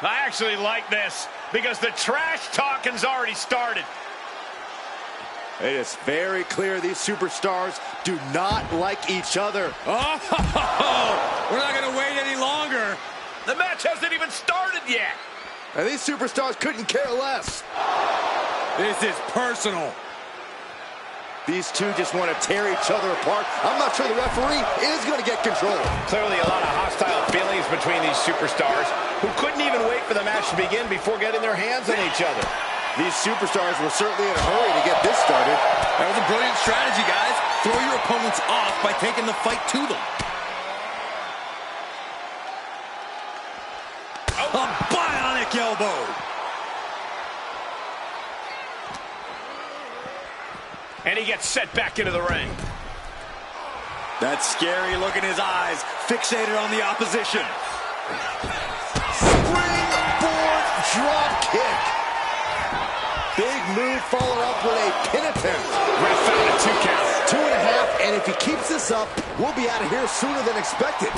I actually like this because the trash talking's already started. It is very clear these superstars do not like each other. Oh, we're not going to wait any longer. The match hasn't even started yet. And these superstars couldn't care less. This is personal. These two just want to tear each other apart. I'm not sure the referee is going to get control. Clearly a lot of hostile feelings between these superstars who couldn't even wait for the match to begin before getting their hands on each other. These superstars were certainly in a hurry to get this started. That was a brilliant strategy, guys. Throw your opponents off by taking the fight to them. Oh. A bionic elbow. And he gets set back into the ring. That scary look in his eyes, fixated on the opposition. Springboard drop kick. Big move followed up with a pin attempt. Ref found a 2 count. 2.5, and if he keeps this up, we'll be out of here sooner than expected.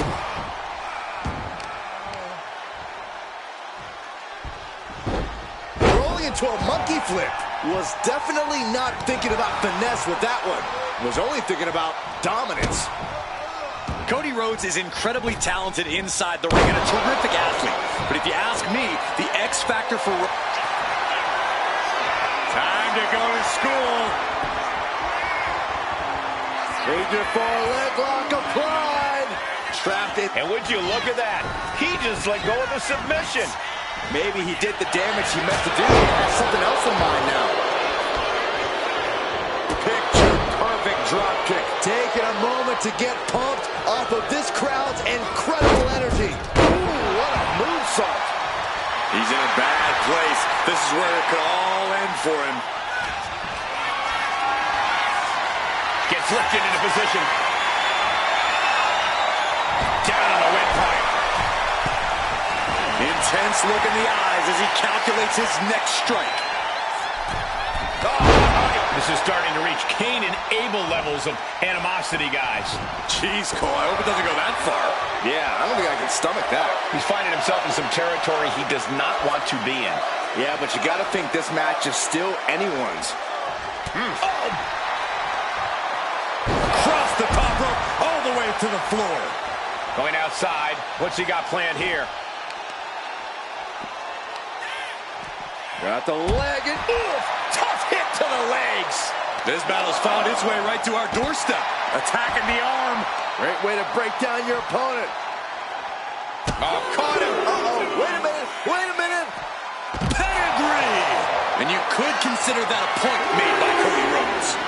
Rolling into a monkey flip. Was definitely not thinking about finesse with that one. Was only thinking about dominance. Cody Rhodes is incredibly talented inside the ring and a terrific athlete. But if you ask me, the X factor for... Time to go to school. Figure 4 leg lock applied. Trapped it. And would you look at that? He just let go of the submission. Maybe he did the damage he meant to do. He has something else in mind now. Picture perfect drop kick. Taking a moment to get pumped off of this crowd's incredible energy. Ooh, what a moonsault. He's in a bad place. This is where it could all end for him. Gets lifted into position. Down on the windpipe. Intense look in the eyes as he calculates his next strike. Oh, this is starting to reach Cain and Abel levels of animosity, guys. Jeez, Cole, I hope it doesn't go that far. Yeah, I don't think I can stomach that. He's finding himself in some territory he does not want to be in. Yeah, but you got to think this match is still anyone's. Oh. Across the top rope, all the way to the floor. Going outside. What's he got planned here? Got the leg and ooh, tough hit to the legs. This battle's found its way right to our doorstep. Attacking the arm. Great way to break down your opponent. Oh, caught him. Uh-oh, wait a minute, wait a minute. Pedigree. And you could consider that a point made by Cody Rhodes.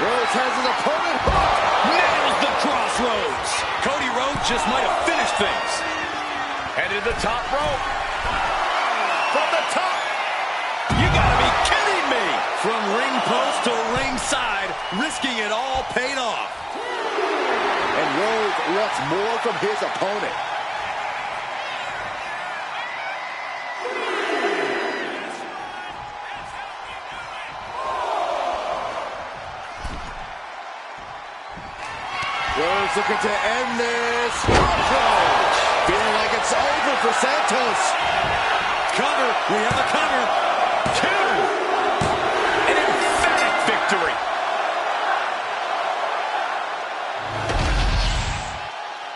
Rhodes has his opponent hooked. Nails the crossroads. Cody Rhodes just might have finished things. Headed to the top rope. From the top. You gotta be kidding me. From ring post to ringside, risking it all paid off. And Rhodes wants more from his opponent. Rhodes looking to end this. Feeling like it's over for Santos. Cover. We have a cover. 2. An emphatic victory.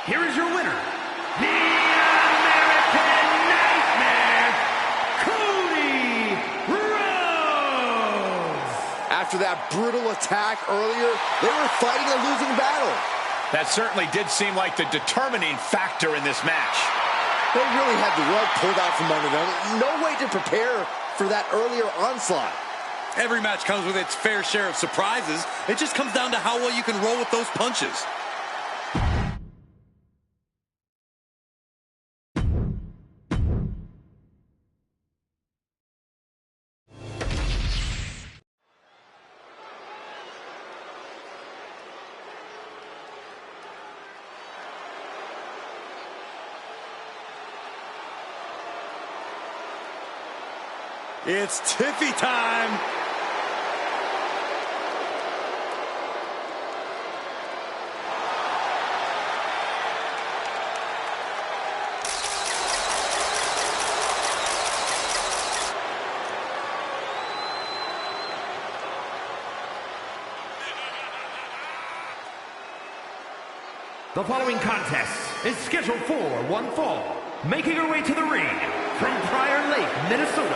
Here is your winner, the American Nightmare, Cody Rhodes. After that brutal attack earlier, they were fighting a losing battle. That certainly did seem like the determining factor in this match. They really had the rug pulled out from under them. No way to prepare for that earlier onslaught. Every match comes with its fair share of surprises. It just comes down to how well you can roll with those punches. It's Tiffy time. The following contest is scheduled for one fall. Making her way to the ring from Prior Lake, Minnesota,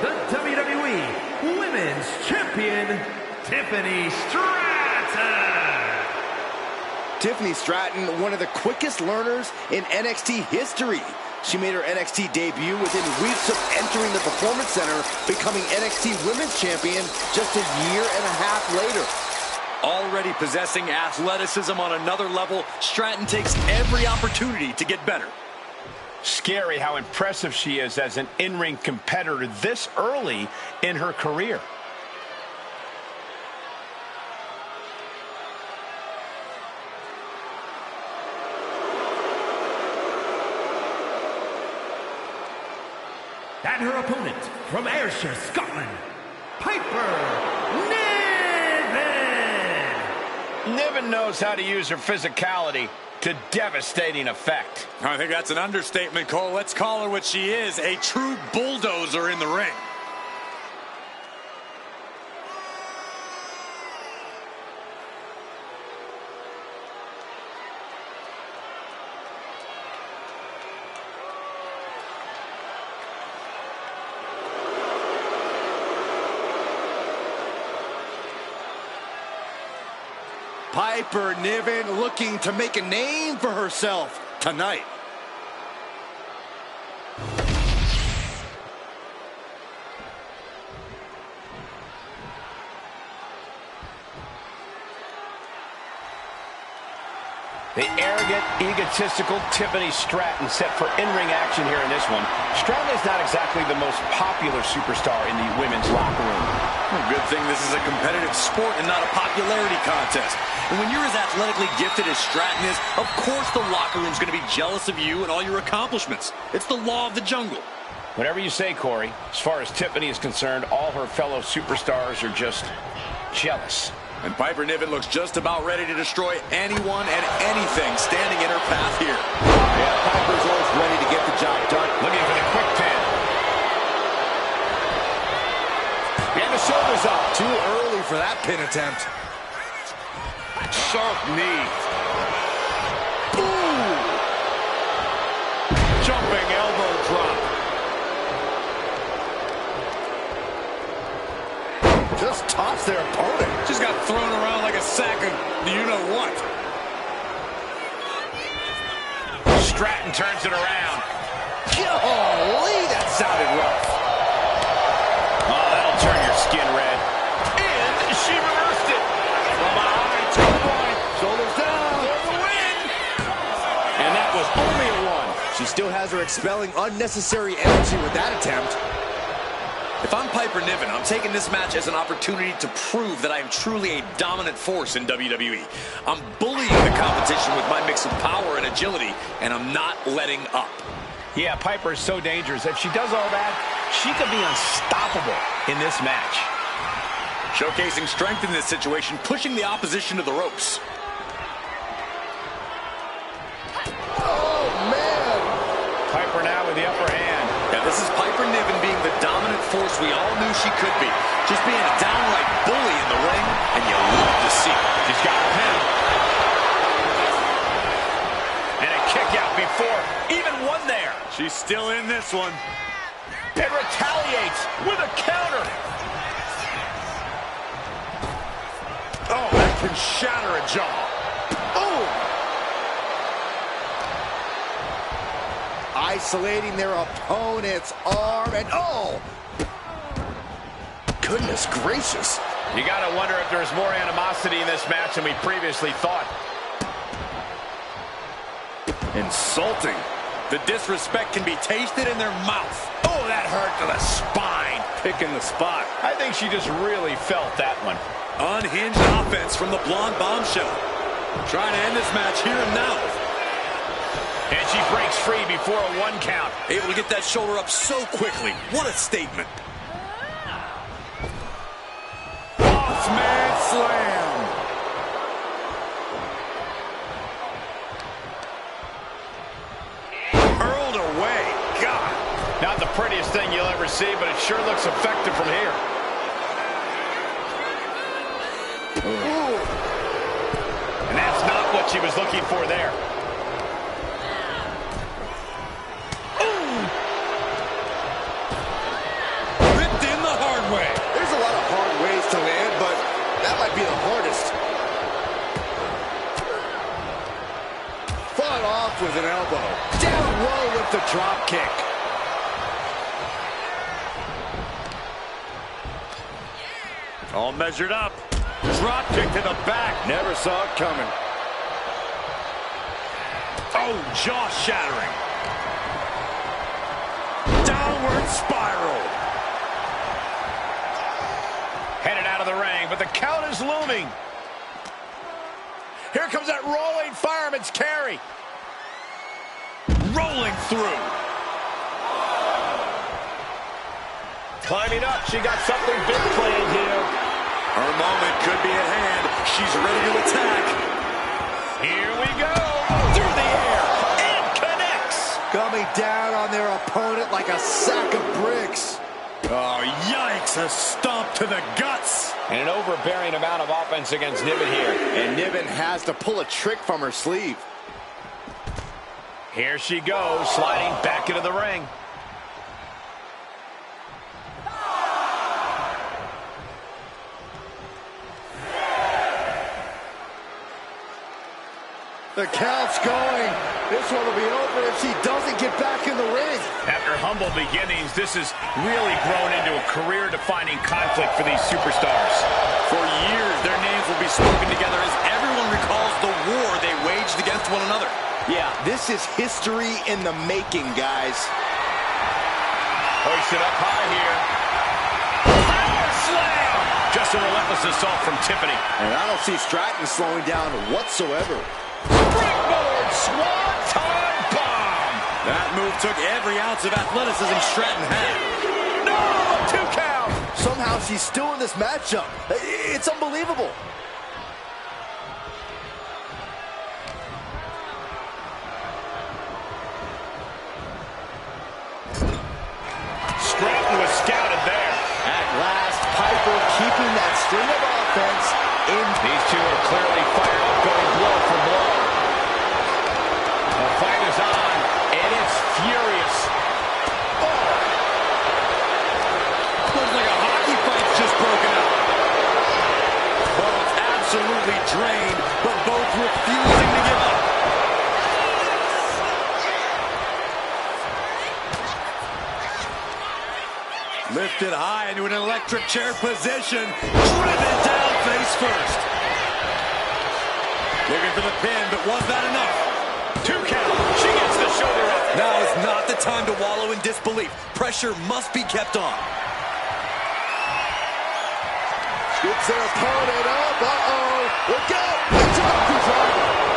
the WWE Women's Champion, Tiffany Stratton. Tiffany Stratton, one of the quickest learners in NXT history. She made her NXT debut within weeks of entering the Performance Center, becoming NXT Women's Champion just a year and a half later. Already possessing athleticism on another level, Stratton takes every opportunity to get better. Scary how impressive she is as an in-ring competitor this early in her career. And her opponent from Ayrshire, Scotland, Piper Niven. Niven knows how to use her physicality to devastating effect. I think that's an understatement, Cole. Let's call her what she is, a true bulldozer in the ring. Piper Niven looking to make a name for herself tonight. The arrogant, egotistical Tiffany Stratton set for in-ring action here in this one. Stratton is not exactly the most popular superstar in the women's locker room. Well, good thing this is a competitive sport and not a popularity contest. And when you're as athletically gifted as Stratton is, of course the locker room's going to be jealous of you and all your accomplishments. It's the law of the jungle. Whatever you say, Corey, as far as Tiffany is concerned, all her fellow superstars are just jealous. And Piper Niven looks just about ready to destroy anyone and anything standing in her path here. Yeah, Piper's always ready to get the job done. Looking for the quick pin. And the shoulders up. Too early for that pin attempt. Sharp knee. Ooh! Jumping elbow drop. Just tops their opponent. Just got thrown around like a sack of you-know-what. Stratton turns it around. Golly, that sounded rough. Oh, that'll turn your skin red. And she reversed it. From behind, two-point. Shoulders down. For the win. And that was only a one. She still has her expelling unnecessary energy with that attempt. If I'm Piper Niven, I'm taking this match as an opportunity to prove that I am truly a dominant force in WWE. I'm bullying the competition with my mix of power and agility, and I'm not letting up. Yeah, Piper is so dangerous. If she does all that, she could be unstoppable in this match. Showcasing strength in this situation, pushing the opposition to the ropes. Oh, man. Piper now with the upper hand. Yeah, this is Piper Niven being the dominant force we all knew she could be. Just being a downright bully in the ring, and you love to see it. She's got a pin. And a kick out before even one there. She's still in this one. And retaliates with a counter. Oh, that can shatter a jaw. Isolating their opponent's arm, and oh! Goodness gracious. You gotta wonder if there's more animosity in this match than we previously thought. Insulting. The disrespect can be tasted in their mouth. Oh, that hurt to the spine. Picking the spot. I think she just really felt that one. Unhinged offense from the blonde bombshell. Trying to end this match here and now. And she breaks free before a one count. Able to get that shoulder up so quickly. What a statement. Bossman slam. Hurled away. God. Not the prettiest thing you'll ever see, but it sure looks effective from here. Ooh. And that's not what she was looking for there. Ripped in the hard way. There's a lot of hard ways to land, but that might be the hardest. Fought off with an elbow. Down low with the drop kick. All measured up. Drop kick to the back. Never saw it coming. Oh, jaw-shattering. Downward spiral. Headed out of the ring, but the count is looming. Here comes that rolling fireman's carry. Rolling through. Climbing up, she got something big planned here. Her moment could be at hand. She's ready to attack. Here we go. Through the air. And connects. Coming down on their opponent like a sack of bricks. Oh, yikes. A stomp to the guts. And an overbearing amount of offense against Niven here. And Niven has to pull a trick from her sleeve. Here she goes, sliding back into the ring. The count's going. This one will be over if she doesn't get back in the ring. After humble beginnings, this has really grown into a career-defining conflict for these superstars. For years, their names will be spoken together as everyone recalls the war they waged against one another. Yeah, this is history in the making, guys. Hoisted up high here. Power slam! Just a relentless assault from Tiffany. And I don't see Stratton slowing down whatsoever. Springboard swanton bomb! That move took every ounce of athleticism Stratton had. No! 2 count! Somehow she's still in this matchup. It's unbelievable. Stratton was scouted there. At last, Piper keeping that string of offense in. These two are clearly fired up, going blow for blow. The fight is on, and it's furious. Oh. Looks like a hockey fight's just broken out. Both absolutely drained, but both refusing to give up. Lifted high into an electric chair position. Driven down face first. Looking for the pin, but was that enough? 2 count. She gets the shoulder up. Now is not the time to wallow in disbelief. Pressure must be kept on. Gets their opponent up. Uh-oh. Look out.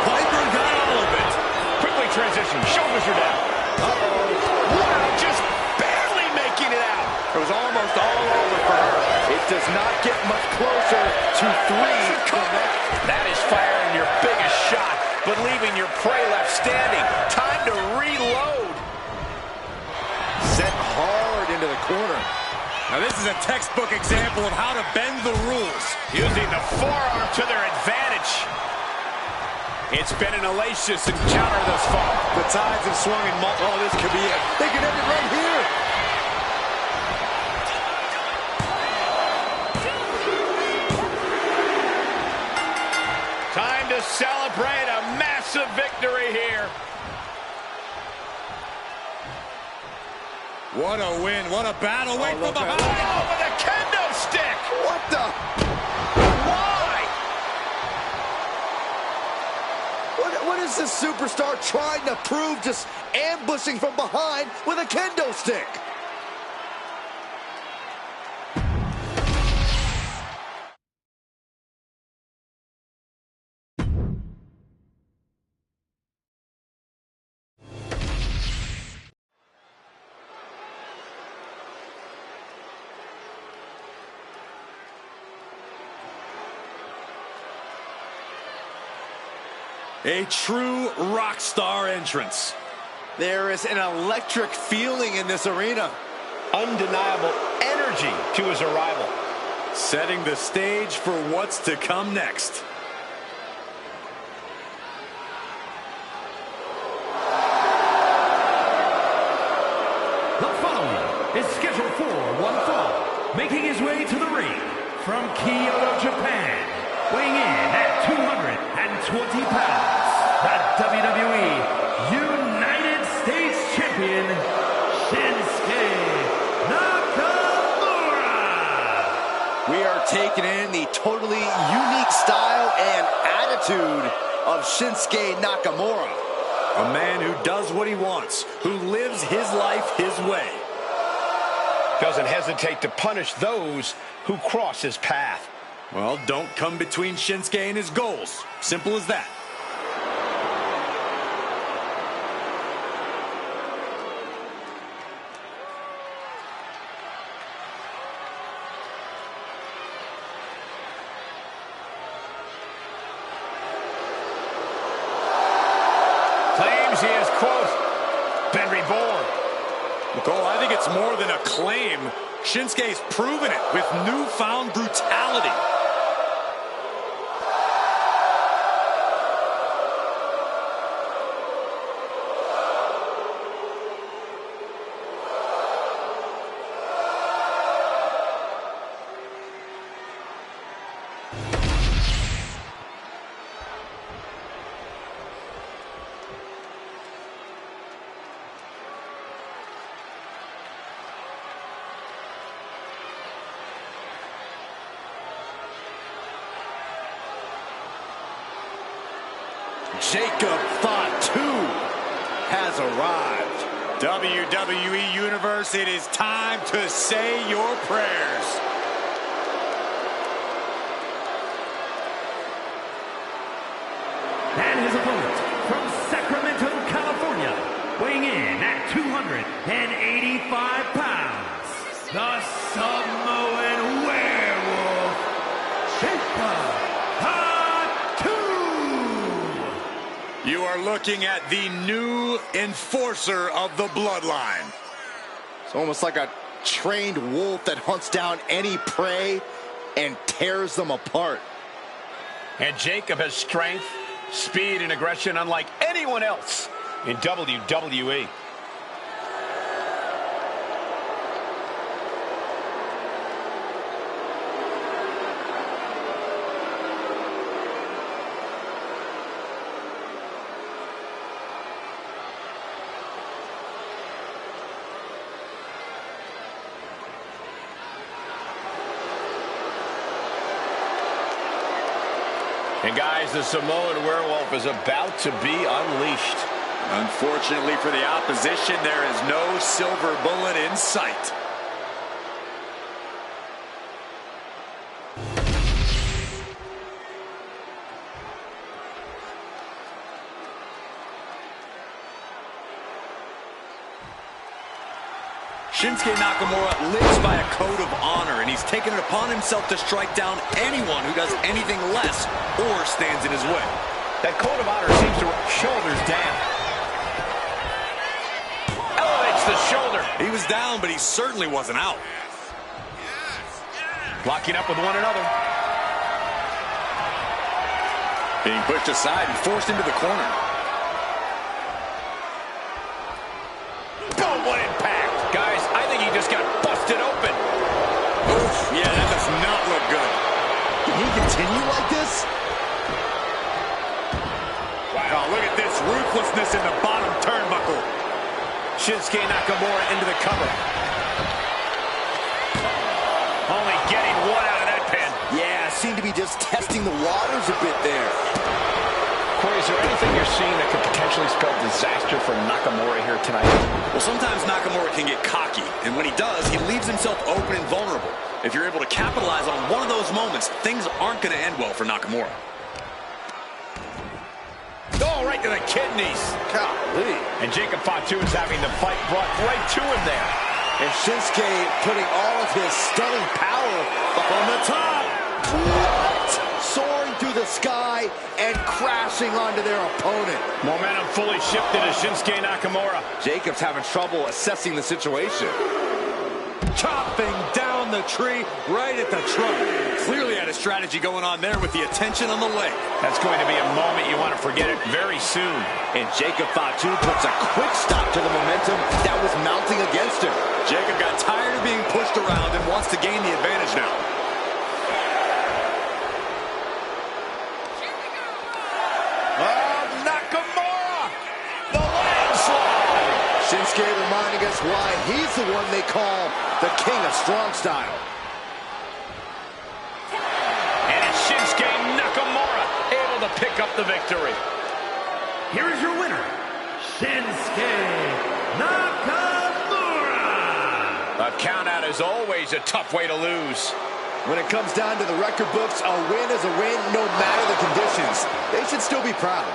Piper got all of it. Quickly transition. Shoulders are down. Uh-oh. Wow, just barely making it out. It was almost all over for her. It does not get much closer to 3. That is firing your biggest shot, but leaving your prey left standing. Time to reload. Sent hard into the corner. Now this is a textbook example of how to bend the rules. Using the forearm to their advantage. It's been an hellacious encounter thus far. The tides have swung in multiple. Oh, this could be it. They can end it right here. Time to celebrate a massive victory here. What a win. What a battle. Wait from behind. Oh, with a kendo stick. What the? Why? What is this superstar trying to prove, just ambushing from behind with a kendo stick? A true rock star entrance. There is an electric feeling in this arena. Undeniable energy to his arrival. Setting the stage for what's to come next. making his way to the ring from Kyoto, Japan, weighing in at 220 pounds, the WWE United States Champion, Shinsuke Nakamura. We are taking in the totally unique style and attitude of Shinsuke Nakamura. A man who does what he wants, who lives his life his way. Doesn't hesitate to punish those who cross his path. Well, don't come between Shinsuke and his goals. Simple as that. Claims he is, quote, been reborn. Nicole, I think it's more than a claim. Shinsuke's proven it with newfound brutality. Jacob Thought 2 has arrived. WWE Universe, it is time to say your prayers. And his opponent from Sacramento, California, weighing in at 285 pounds, the Samoan Werewolf, Jacob Thought 2. You are looking at the new enforcer of the bloodline. It's almost like a trained wolf that hunts down any prey and tears them apart. And Jacob has strength, speed, and aggression unlike anyone else in WWE. And guys, the Samoan Werewolf is about to be unleashed. Unfortunately for the opposition, there is no silver bullet in sight. Shinsuke Nakamura lives by a code of honor, and he's taken it upon himself to strike down anyone who does anything less or stands in his way. That code of honor seems to shoulders down. Elevates the shoulder. He was down, but he certainly wasn't out. Locking up with one another. Being pushed aside and forced into the corner. Oh, what impact. Guys, I think he just got busted open. Oof, yeah, that does not look good. Can he continue like this? Wow, look at this ruthlessness in the bottom turnbuckle. Shinsuke Nakamura into the cover. Only getting one out of that pin. Yeah, seemed to be just testing the waters a bit there. Corey, is there anything you're seeing that could potentially spell disaster for Nakamura here tonight? Well, sometimes Nakamura can get cocky, and when he does, he leaves himself open and vulnerable. If you're able to capitalize on one of those moments, things aren't going to end well for Nakamura. Oh, right to the kidneys. Golly. And Jacob Fatu is having the fight brought right to him there. And Shinsuke putting all of his stunning power up on the top. What? Soaring through the sky and crashing onto their opponent. Momentum fully shifted to Shinsuke Nakamura. Jacob's having trouble assessing the situation. chopping down the tree right at the trunk. Clearly had a strategy going on there with the attention on the leg. That's going to be a moment you want to forget it very soon. And Jacob Fatu puts a quick stop to the momentum that was mounting against him. Jacob got tired of being pushed around and wants to gain the advantage now. Shinsuke reminding us why he's the one they call the King of Strong Style. And it's Shinsuke Nakamura able to pick up the victory. Here is your winner, Shinsuke Nakamura. A countout is always a tough way to lose. When it comes down to the record books, a win is a win no matter the conditions. They should still be proud.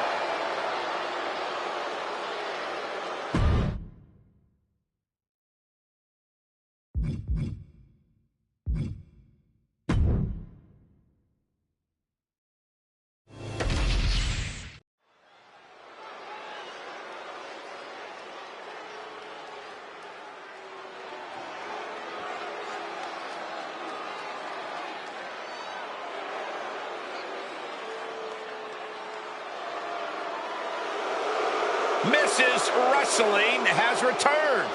Mrs. Wrestling has returned.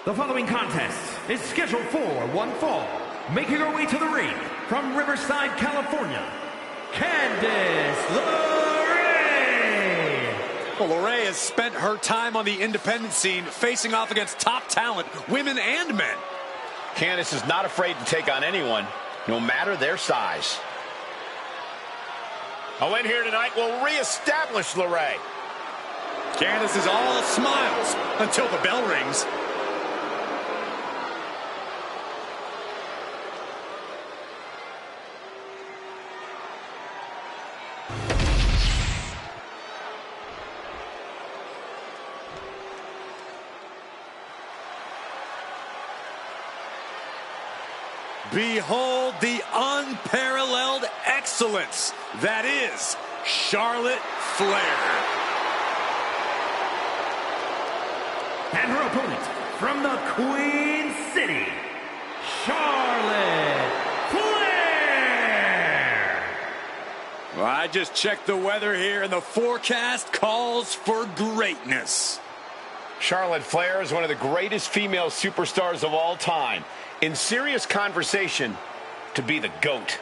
The following contest is scheduled for one fall. Making her way to the ring from Riverside, California, Candice LeRae. Well, LeRae has spent her time on the independent scene facing off against top talent, women and men. Candice is not afraid to take on anyone, no matter their size. A win here tonight will reestablish LeRae. Candice is all smiles until the bell rings. Behold the unparalleled excellence that is Charlotte Flair. And her opponent from the Queen City, Charlotte Flair. Well, I just checked the weather here, and the forecast calls for greatness. Charlotte Flair is one of the greatest female superstars of all time. In serious conversation to be the GOAT.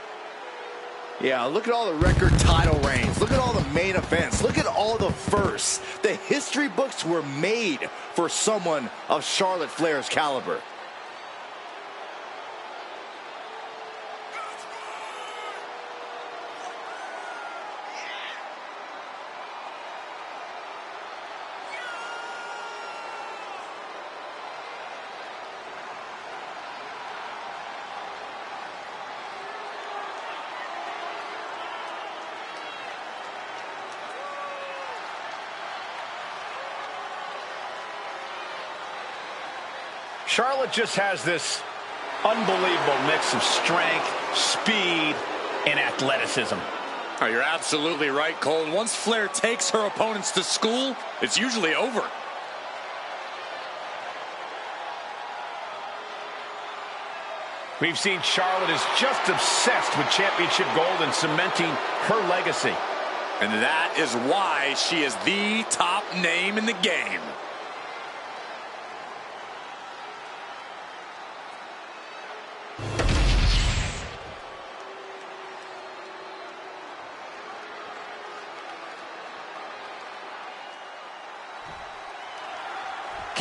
Yeah, look at all the record title reigns. Look at all the main events. Look at all the firsts. The history books were made for someone of Charlotte Flair's caliber. Charlotte just has this unbelievable mix of strength, speed, and athleticism. Oh, you're absolutely right, Cole. And once Flair takes her opponents to school, it's usually over. We've seen Charlotte is just obsessed with championship gold and cementing her legacy. And that is why she is the top name in the game.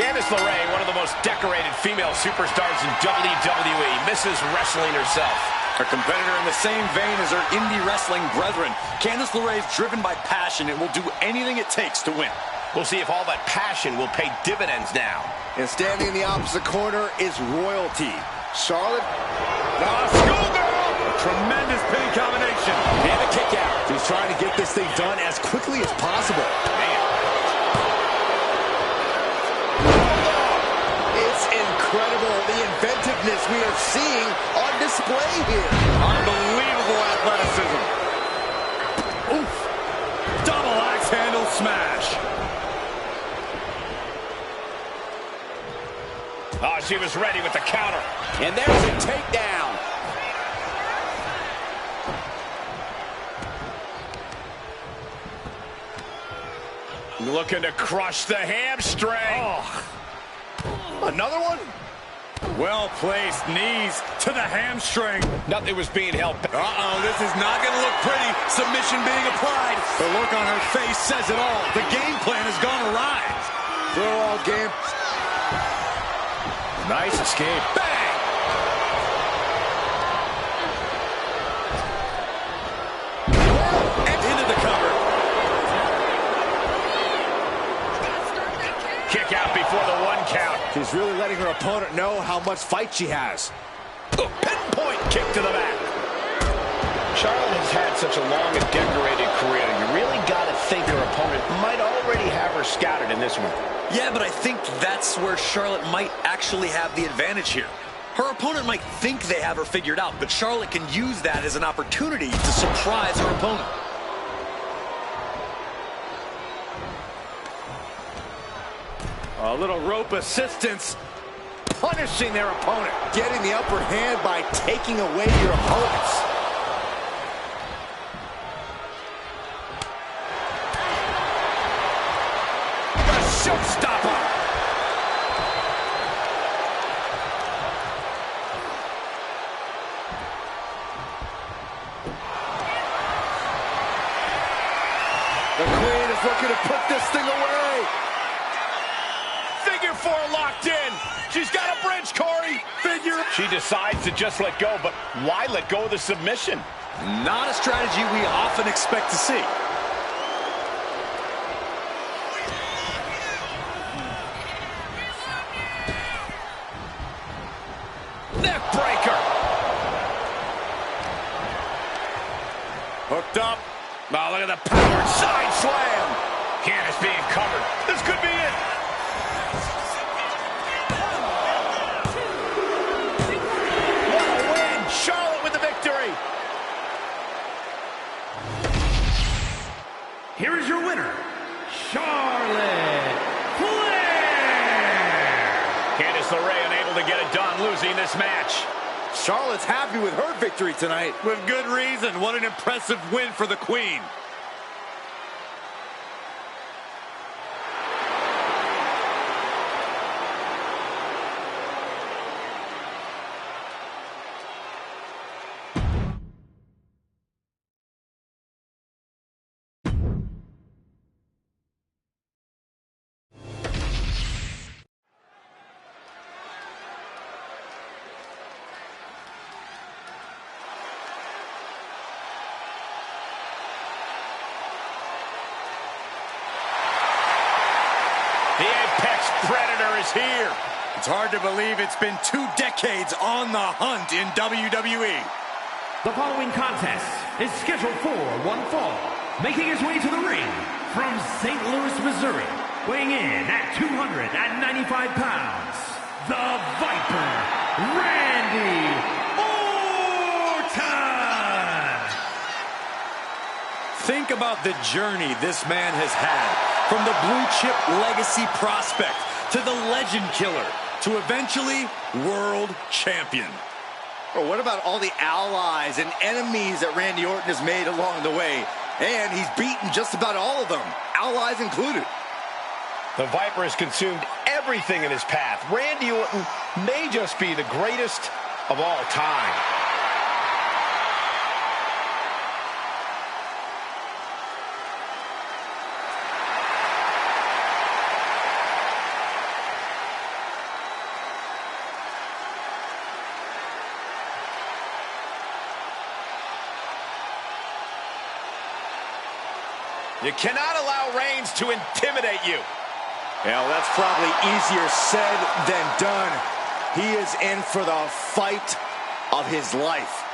Candice LeRae, one of the most decorated female superstars in WWE, Mrs. Wrestling herself. A competitor in the same vein as her indie wrestling brethren, Candice LeRae is driven by passion and will do anything it takes to win. We'll see if all that passion will pay dividends now. And standing in the opposite corner is royalty. Charlotte. Schoolgirl! A tremendous pin combination. And a kick out. She's trying to get this thing done as quickly as possible. Man. Incredible, the inventiveness we are seeing on display here. Unbelievable smash. Oh, she was ready with the counter. And there's a takedown. Looking to crush the hamstring. Oh. Another one? Well-placed knees to the hamstring. Nothing was being held back. Uh-oh, this is not going to look pretty. Submission being applied. The look on her face says it all. The game plan has gone awry. Throw all game. Nice escape. Bang! And into the cover. Kick out before the 1 count. She's really letting her opponent know how much fight she has. Pinpoint kick to the back. Charlotte has had such a long and decorated career. You really got to think her opponent might already have her scouted in this one. Yeah, but I think that's where Charlotte might actually have the advantage here. Her opponent might think they have her figured out, but Charlotte can use that as an opportunity to surprise her opponent. A little rope assistance, punishing their opponent. Getting the upper hand by taking away your opponents. The showstopper. The Queen is looking to put this thing away. Figure 4 locked in. She's got a bridge, Corey. Figure. She decides to just let go, but why let go of the submission? Not a strategy we often expect to see. Neck breaker. Hooked up. Oh, look at the powered side slam. Candace being covered. This could be it. What a win. Charlotte with the victory. Here is your winner, Charlotte Flair. Candice LeRae unable to get it done, losing this match. Charlotte's happy with her victory tonight. With good reason. What an impressive win for the Queen. The Apex Predator is here. It's hard to believe it's been 2 decades on the hunt in WWE. The following contest is scheduled for one fall. Making his way to the ring from St. Louis, Missouri, weighing in at 295 pounds, the Viper, Randy Orton! Think about the journey this man has had. From the blue chip legacy prospect to the legend killer to eventually world champion. Or what about all the allies and enemies that Randy Orton has made along the way? And he's beaten just about all of them, allies included. The Viper has consumed everything in his path. Randy Orton may just be the greatest of all time. You cannot allow Reigns to intimidate you. Yeah, well, that's probably easier said than done. He is in for the fight of his life.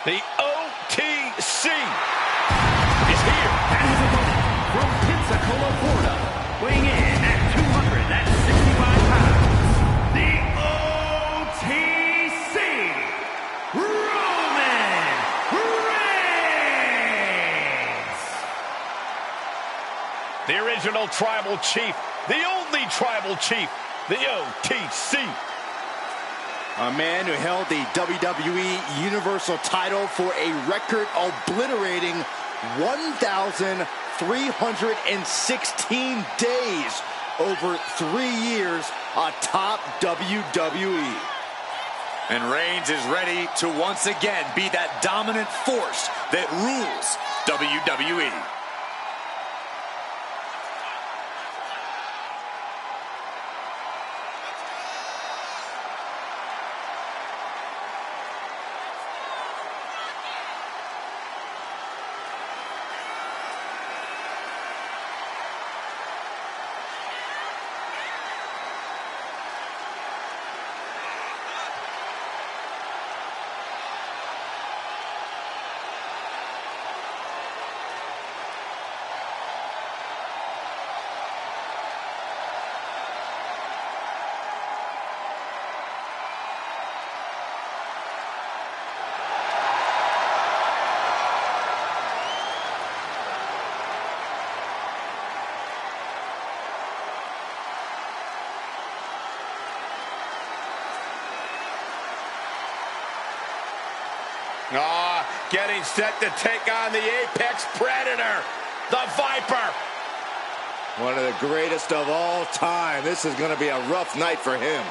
The OTC is here. And his opponent from Pensacola, Florida, weighing in at 265 pounds, the OTC, Roman Reigns. The original tribal chief, the only tribal chief, the OTC. A man who held the WWE Universal title for a record obliterating 1,316 days over 3 years atop WWE. And Reigns is ready to once again be that dominant force that rules WWE. Getting set to take on the Apex Predator, the Viper. One of the greatest of all time. This is going to be a rough night for him.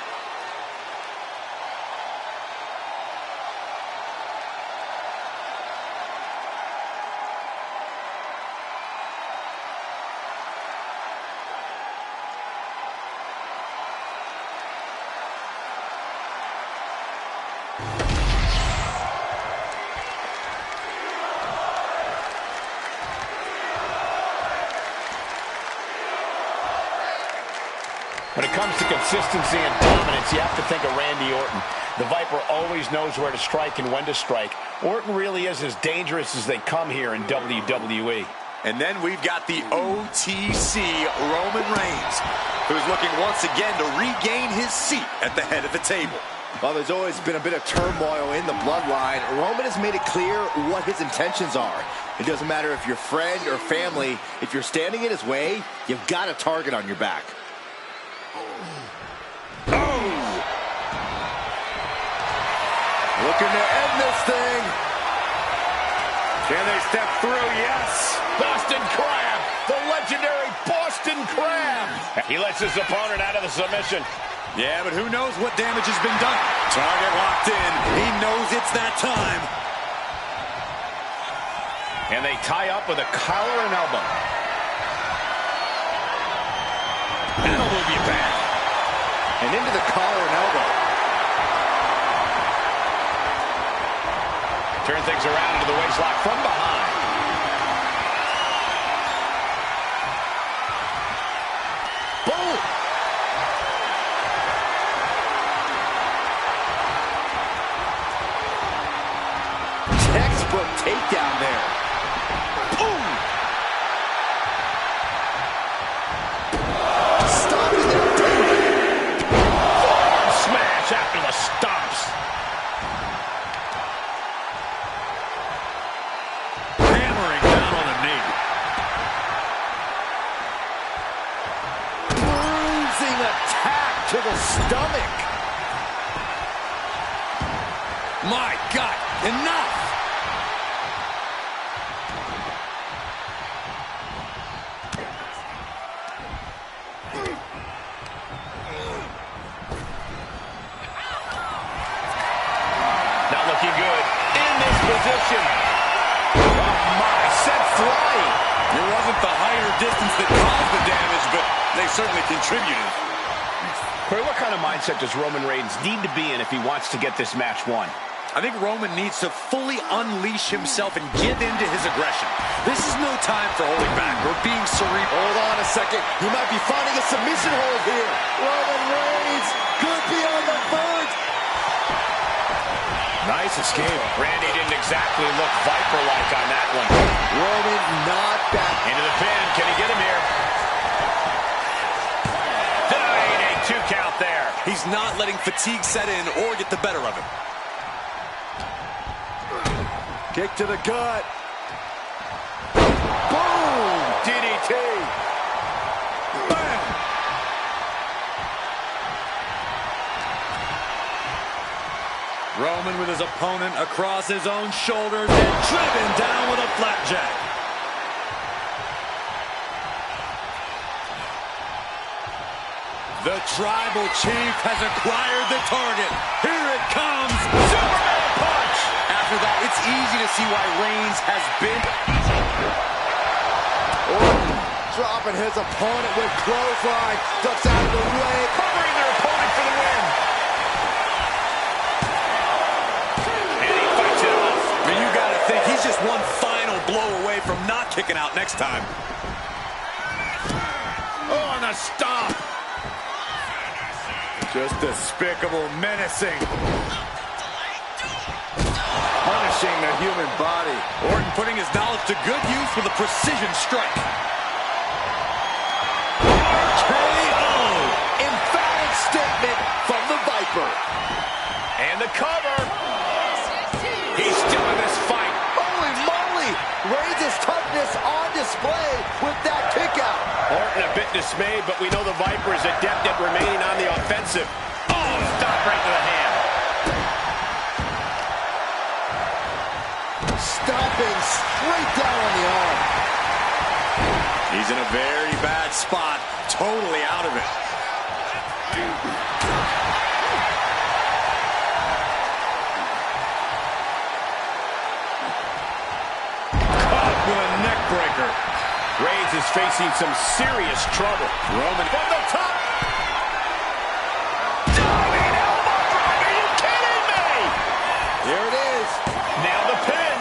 When it comes to consistency and dominance, you have to think of Randy Orton. The Viper always knows where to strike and when to strike. Orton really is as dangerous as they come here in WWE. And then we've got the OTC, Roman Reigns, who's looking once again to regain his seat at the head of the table. Well, there's always been a bit of turmoil in the bloodline. Roman has made it clear what his intentions are. It doesn't matter if you're friend or family. If you're standing in his way, you've got a target on your back. Looking to end this thing. Can they step through? Yes. Boston Crab, the legendary Boston Crab. He lets his opponent out of the submission. Yeah, but who knows what damage has been done. Target locked in. He knows it's that time. And they tie up with a collar and elbow. And they'll move you back. And into the collar and elbow. Turn things around into the waistlock from behind. Boom! Textbook takedown there. Boom! Stopping the dead. Smash after the stops. Hammering down on a knee. Bruising attack to the stomach. My God, enough! Not looking good in this position. Oh my, set flying. It wasn't the higher distance that caused the damage, but they certainly contributed. Corey, what kind of mindset does Roman Reigns need to be in if he wants to get this match won? I think Roman needs to fully unleash himself and give in to his aggression. This is no time for holding back or being cerebral. Hold on a second. He might be finding a submission hold here. Roman Reigns could be on the verge. Nice escape. Randy didn't exactly look Viper-like on that one. Roman not back. Into the pin. Can he get him here? Denied a 2 count there. He's not letting fatigue set in or get the better of him. Kick to the gut. Boom! DDT. Bam! Roman with his opponent across his own shoulders and driven down with a flapjack. The tribal chief has acquired the target. Here it comes. Superman punch. After that, it's easy to see why Reigns has been. Orton dropping his opponent with clothesline. Ducks out of the way. Covering their opponent for the win. And he fights it off. I mean, you got to think he's just one final blow away from not kicking out next time. Oh, and a stomp. Just despicable, menacing. Punishing the human body. Orton putting his knowledge to good use with a precision strike. KO! Emphatic statement from the Viper. And the cover. He's still in this fight. Holy moly! Reigns' toughness on display with that kick out. Orton a bit dismayed, but we know the Viper is adept at remaining on the offensive. Oh, stop right to the hand. Stomping straight down on the arm. He's in a very bad spot, totally out of it. Caught with a neck breaker. Reigns is facing some serious trouble. Roman from the top. Diving elbow drop. Are you kidding me? Here it is. Now the pin.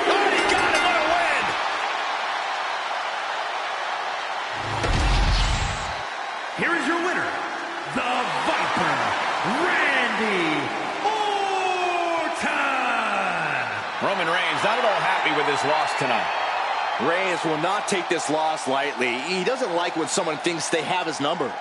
Oh, he got it. What a win. Here is your winner, the Viper, Randy Orton. Roman Reigns not at all happy with his loss tonight. Reigns will not take this loss lightly. He doesn't like when someone thinks they have his number.